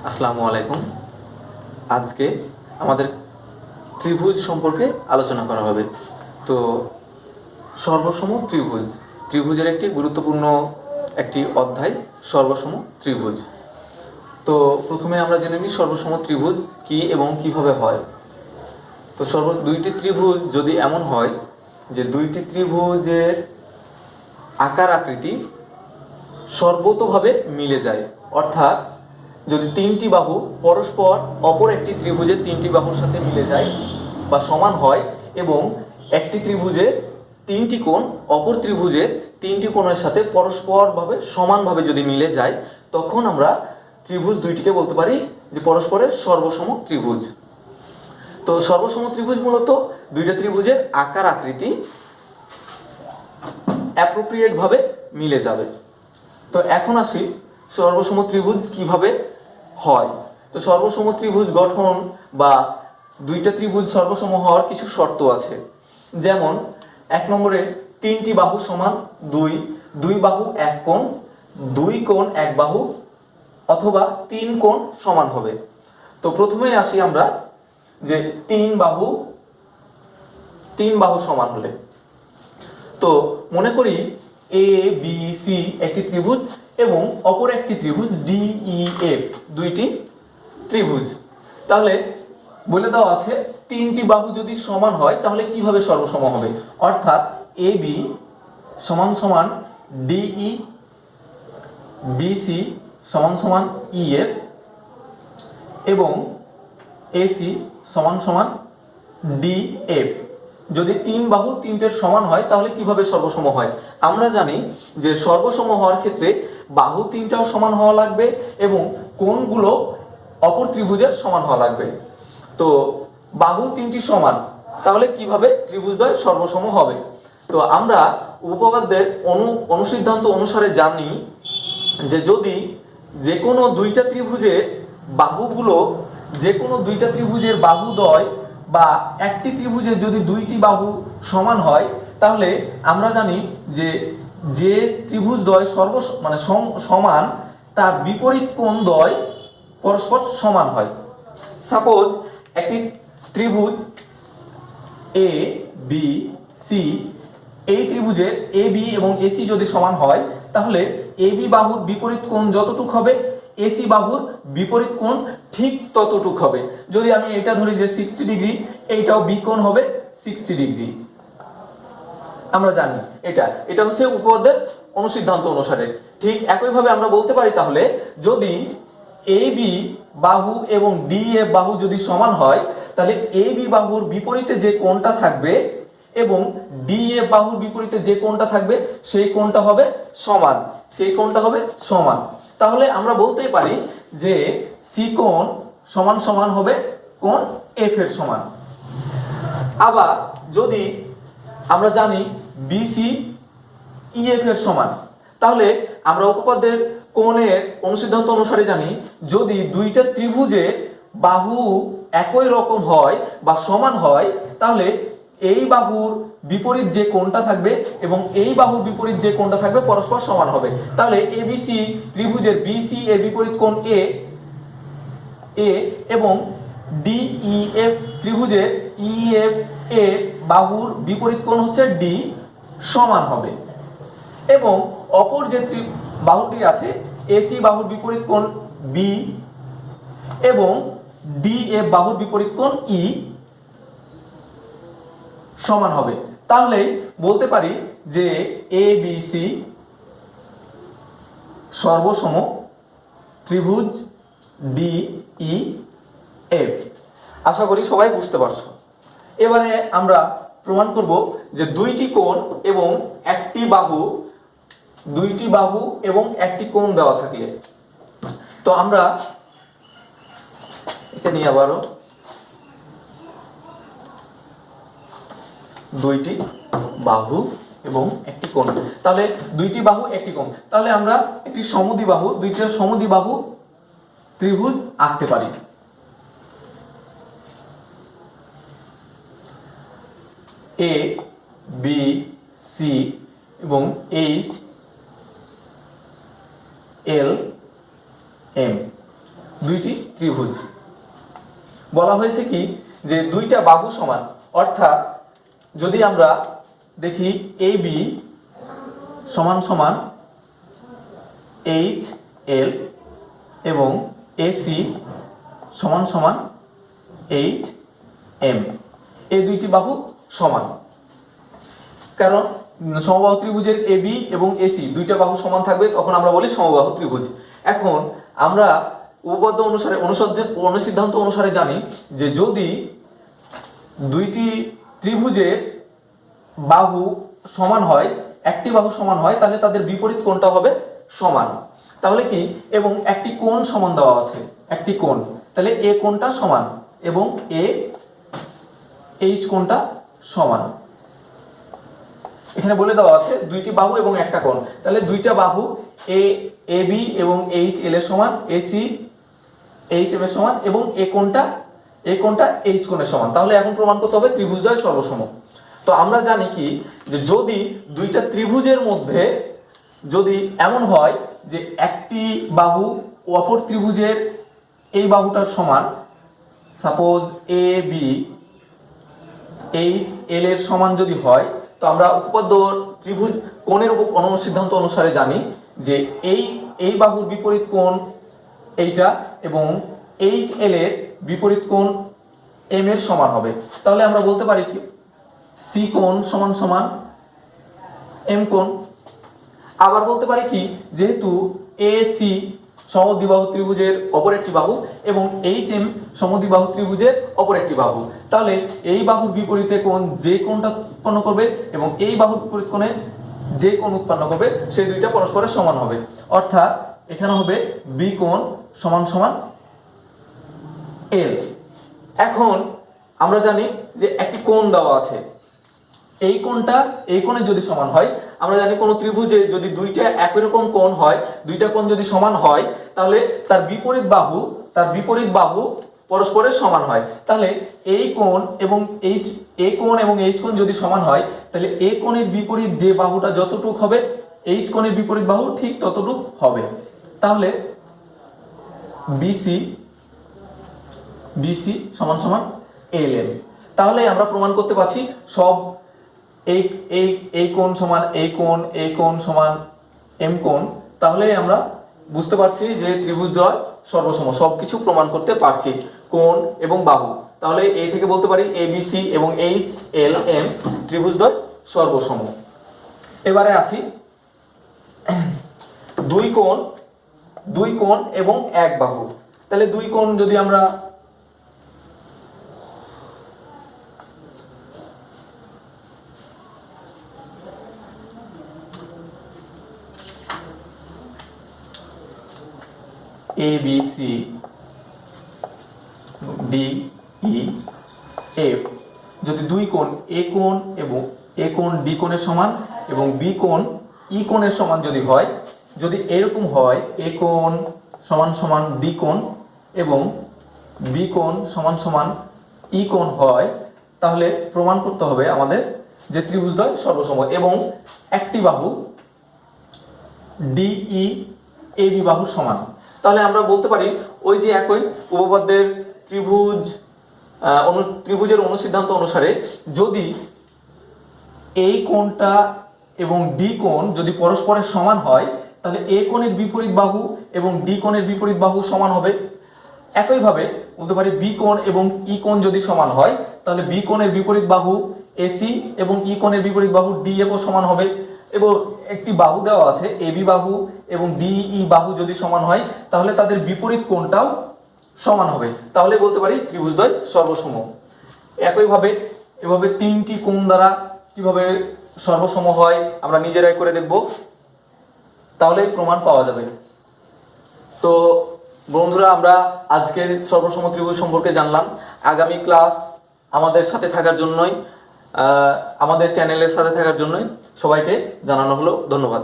আসসালামু আলাইকুম। আজকে আমাদের ত্রিভুজ সম্পর্কে আলোচনা করা হবে। তো সর্বসম ত্রিভুজ, ত্রিভুজের একটি গুরুত্বপূর্ণ একটি অধ্যায় সর্বসম ত্রিভুজ। তো প্রথমে আমরা জেনে নিই সর্বসম ত্রিভুজ কি এবং কিভাবে হয়। তো দুইটি ত্রিভুজ যদি এমন হয় যে দুইটি ত্রিভুজের আকার আকৃতি সর্বতোভাবে মিলে যায়, অর্থাৎ যদি তিনটি বাহু পরস্পর অপর একটি ত্রিভুজের তিনটি বাহুর সাথে মিলে যায় বা সমান হয় এবং একটি ত্রিভুজের তিনটি কোণ অপর ত্রিভুজের তিনটি কোণের সাথে পরস্পরভাবে সমানভাবে যদি মিলে যায়, তখন আমরা ত্রিভুজ দুইটিকে বলতে পারি যে পরস্পরের সর্বসম ত্রিভুজ। তো সর্বসম ত্রিভুজ মূলত দুইটা ত্রিভুজের আকার আকৃতি অ্যাপ্রোপ্রিয়েট ভাবে মিলে যাবে। তো এখন আসি সর্বসম ত্রিভুজ কিভাবে হয়। তো সর্বসম ত্রিভুজ গঠন বা দুইটা ত্রিভুজ সর্বসম হওয়ার কিছু শর্ত আছে। যেমন 1 নম্বরে তিনটি বাহু সমান 2, দুই বাহু এক কোণ, দুই কোণ এক বাহু অথবা তিন কোণ সমান হবে। তো প্রথমে আসি আমরা যে তিন বাহু সমান হলে। তো মনে করি এ বি সি একটি ত্রিভুজ এবং অপর একটি ত্রিভুজ ডি ই এফ দুইটি ত্রিভুজ। তাহলে বলে দেওয়া আছে তিনটি বাহু যদি সমান হয় তাহলে কিভাবে সর্বসম হবে, অর্থাৎ এ বি সমান সমান ডিই, বিসি সমান সমান ইএফ এবং এসি সমান সমান ডিএফ। যদি তিন বাহু তিনটের সমান হয় তাহলে কিভাবে সর্বসম হয়? আমরা জানি যে সর্বসম হওয়ার ক্ষেত্রে বাহু তিনটাও সমান হওয়া লাগবে এবং কোণগুলো অপর ত্রিভুজের সমান হওয়া লাগবে। তো বাহু তিনটি সমান, তাহলে কিভাবে ত্রিভুজদ্বয় সর্বসম হবে? তো আমরা উপপাদ্যের অনুসিদ্ধান্ত অনুসারে জানি যে যদি যে কোনো দুইটা ত্রিভুজের বাহুগুলো যে কোনো দুইটা ত্রিভুজের বাহুদ্বয় বা একটি ত্রিভুজের যদি দুইটি বাহু সমান হয়, তাহলে আমরা জানি যে যে ত্রিভুজদ্বয় সমান তার বিপরীত কোণদ্বয় পরস্পর সমান হয়। সাপোজ একটি ত্রিভুজ এ বি সি, এই ত্রিভুজের এ বি এবং এসি যদি সমান হয় তাহলে এ বি বাহুর বিপরীত কোণ যতটুক হবে এসি বাহুর বিপরীত কোণ ঠিক ততটুক হবে। যদি আমি এটা ধরি যে 60 ডিগ্রি, এইটাও বি কোণ হবে 60 ডিগ্রি। আমরা জানি এটা হচ্ছে উপপাদ্যের অনুসিদ্ধান্ত অনুসারে। ঠিক একইভাবে আমরা বলতে পারি তাহলে যদি এ বি বাহু এবং ডি এফ বাহু যদি সমান হয় তাহলে এ বি বাহুর বিপরীতে যে কোণটা থাকবে এবং ডি এফ বাহুর বিপরীতে যে কোণটা থাকবে সেই কোণটা হবে সমান। তাহলে আমরা বলতেই পারি যে সি কোণ সমান সমান হবে কোণ এফ এর সমান। আবার যদি আমরা জানি বিসি ইএফ এর সমান, তাহলে আমরা উপপাদ্যের কোণের অনুসিদ্ধান্ত অনুসারে জানি যদি দুইটা ত্রিভুজে বাহু একই রকম হয় বা সমান হয় তাহলে এই বাহুর বিপরীত যে কোণটা থাকবে এবং এই বাহুর বিপরীত যে কোণটা থাকবে পরস্পর সমান হবে। তাহলে এবিসি ত্রিভুজের বিসি এর বিপরীত কোণ এ এবং ডিইএফ ত্রিভুজের ইএফ এ বাহুর বিপরীত কোণ হচ্ছে ডি সমান হবে এবং অপর যে বাহুটি আছে এসি বাহুর বিপরীত কোণ বি এবং ডিএফ বাহুর বিপরীত কোণ ই সমান হবে। তাহলে বলতে পারি যে এ বি সি সর্বসম ত্রিভুজ ডি ই এফ। আশা করি সবাই বুঝতে পারছো। এবারে আমরা প্রমাণ করব যে দুইটি কোণ এবং একটি বাহু এবং একটি কোণ দেওয়া থাকলে। তো আমরা এখানে আবারও দুইটি বাহু এবং একটি কোণ, তাহলে দুইটি বাহু একটি কোণ, তাহলে আমরা একটি দুইটা সমদ্বিবাহু ত্রিভুজ আঁকতে পারি। এ বি সি এবং এইচ এল এম দুইটি ত্রিভুজ। বলা হয়েছে কি যে দুইটা বাহু সমান, অর্থাৎ যদি আমরা দেখি এ বি সমান সমান এইচ এল এবং এসি সমান সমান এইচ এম, এই দুইটি বাহু সমান। কারণ সমবাহু ত্রিভুজের এ বি এবং এসি দুইটা বাহু সমান থাকবে, তখন আমরা বলি সমবাহু ত্রিভুজ। এখন আমরা উপপাদ্য অনুসারে অনুসিদ্ধান্ত অনুসারে জানি যে যদি দুইটি ত্রিভুজের বাহু সমান হয়, একটি বাহু সমান হয়, তাহলে তাদের বিপরীত কোণটা হবে সমান। তাহলে কি, এবং একটি কোণ সমান দেওয়া আছে, একটি কোণ, তাহলে এ কোণটা সমান এবং এ এইচ কোণটা সমান। এখানে বলে দেওয়া আছে দুইটি বাহু এবং একটা কোণ, তাহলে দুইটা বাহু এ বি এবং এইচ এল এর সমান, এসি এইচ এম এর সমান এবং এ কোণটা এইচ কোণের সমান। তাহলে এখন প্রমাণ করতে হবে ত্রিভুজদ্বয় সর্বসম। তো আমরা জানি কি যে যদি দুইটা ত্রিভুজের মধ্যে যদি এমন হয় যে একটি বাহু অপর ত্রিভুজের এই বাহুটার সমান, suppose A B H L এর সমান যদি হয়, তো আমরা উপপাদ্য ত্রিভুজ কোণের অনুসিদ্ধান্ত অনুসারে জানি যে এই বাহুর বিপরীত কোণ এইটা এবং এইচ এল এর বিপরীত কোণ এম এর সমান হবে। তাহলে আমরা বলতে পারি কি সি কোণ সমান সমান এম কোণ। আবার বলতে পারি কি, যেহেতু এ সি সমদ্বিবাহু ত্রিভুজের অপর একটি বাহু এবং এইচ এম সমদ্বিবাহু ত্রিভুজের অপর একটি বাহু, তাহলে এই বাহুর বিপরীতে কোণ যে কোণটা উৎপন্ন করবে এবং এই বাহুর বিপরীত কোণে যে কোণ উৎপন্ন করবে সেই দুইটা পরস্পরের সমান হবে। অর্থাৎ এখানে হবে বি কোণ সমান সমান এল। এখন আমরা জানি যে একটি কোণ দেওয়া আছে, এই কোণটা এই কোণের যদি সমান হয়, আমরা জানি কোন ত্রিভুজে যদি দুইটা একই রকম কোণ হয়, দুইটা কোণ যদি সমান হয়, তাহলে তার বিপরীত বাহু পরস্পরের সমান হয়। তাহলে এই কোণ এবং এইচ কোণ যদি সমান হয়, তাহলে এ কোণের বিপরীত যে বাহুটা যতটুক হবে, এইচ কোণের বিপরীত বাহু ঠিক ততটুক হবে। তাহলে বিসি সমান সমান এল এম। তাহলে আমরা প্রমাণ করতে পারছি সব এই কোণ সমান এই কোণ সমান এম কোণ। তাহলে আমরা বুঝতে পারছি যে ত্রিভুজদ্বয় সর্বসম, সবকিছু প্রমাণ করতে পারছি, কোণ এবং বাহু। তাহলে এই থেকে বলতে পারি এ বি সি এবং এইচ এল এম ত্রিভুজদ্বয় সর্বসম। এবারে আসি দুই কোণ এবং এক বাহু। তাহলে দুই কোণ যদি আমরা A B C D E F, যদি দুই কোণ এ কোণ এবং এ কোণ ডি কোণের সমান এবং বি কোণ ই কোণের সমান যদি হয়, যদি এরকম হয় এ কোণ সমান সমান ডি কোণ এবং বি কোণ সমান সমান ই কোণ হয়, তাহলে প্রমাণ করতে হবে আমাদের যে ত্রিভুজদ্বয় সর্বসম এবং একটি বাহু ডিই এ বি বাহুর সমান। তাহলে আমরা বলতে পারি ওই যে একই উপপাদ্যের ত্রিভুজের অনুসিদ্ধান্ত অনুসারে যদি এই কোণটা এবং ডি কোণ যদি পরস্পরের সমান হয়, তাহলে এ কোণের বিপরীত বাহু এবং ডি কোণের বিপরীত বাহু সমান হবে। একইভাবে বলতে পারি বি কোণ এবং ই কোণ যদি সমান হয়, তাহলে বি কোণের বিপরীত বাহু এসি এবং ই কোণের বিপরীত বাহু ডিএফ ও সমান হবে। এবং একটি বাহু দেওয়া আছে এ বি বাহু এবং ডিই বাহু যদি সমান হয়, তাহলে তাদের বিপরীত কোণটাও সমান হবে। তাহলে বলতে পারি ত্রিভুজদ্বয় সর্বসম। একইভাবে এভাবে তিনটি কোণ দ্বারা কিভাবে সর্বসম হয় আমরা নিজেরাই করে দেখব, তাহলে প্রমাণ পাওয়া যাবে। তো বন্ধুরা, আমরা আজকের সর্বসম ত্রিভুজ সম্পর্কে জানলাম। আগামী ক্লাস আমাদের সাথে থাকার জন্যই, আমাদের চ্যানেলের সাথে থাকার জন্যই সবাইকে জানানো হলো। ধন্যবাদ।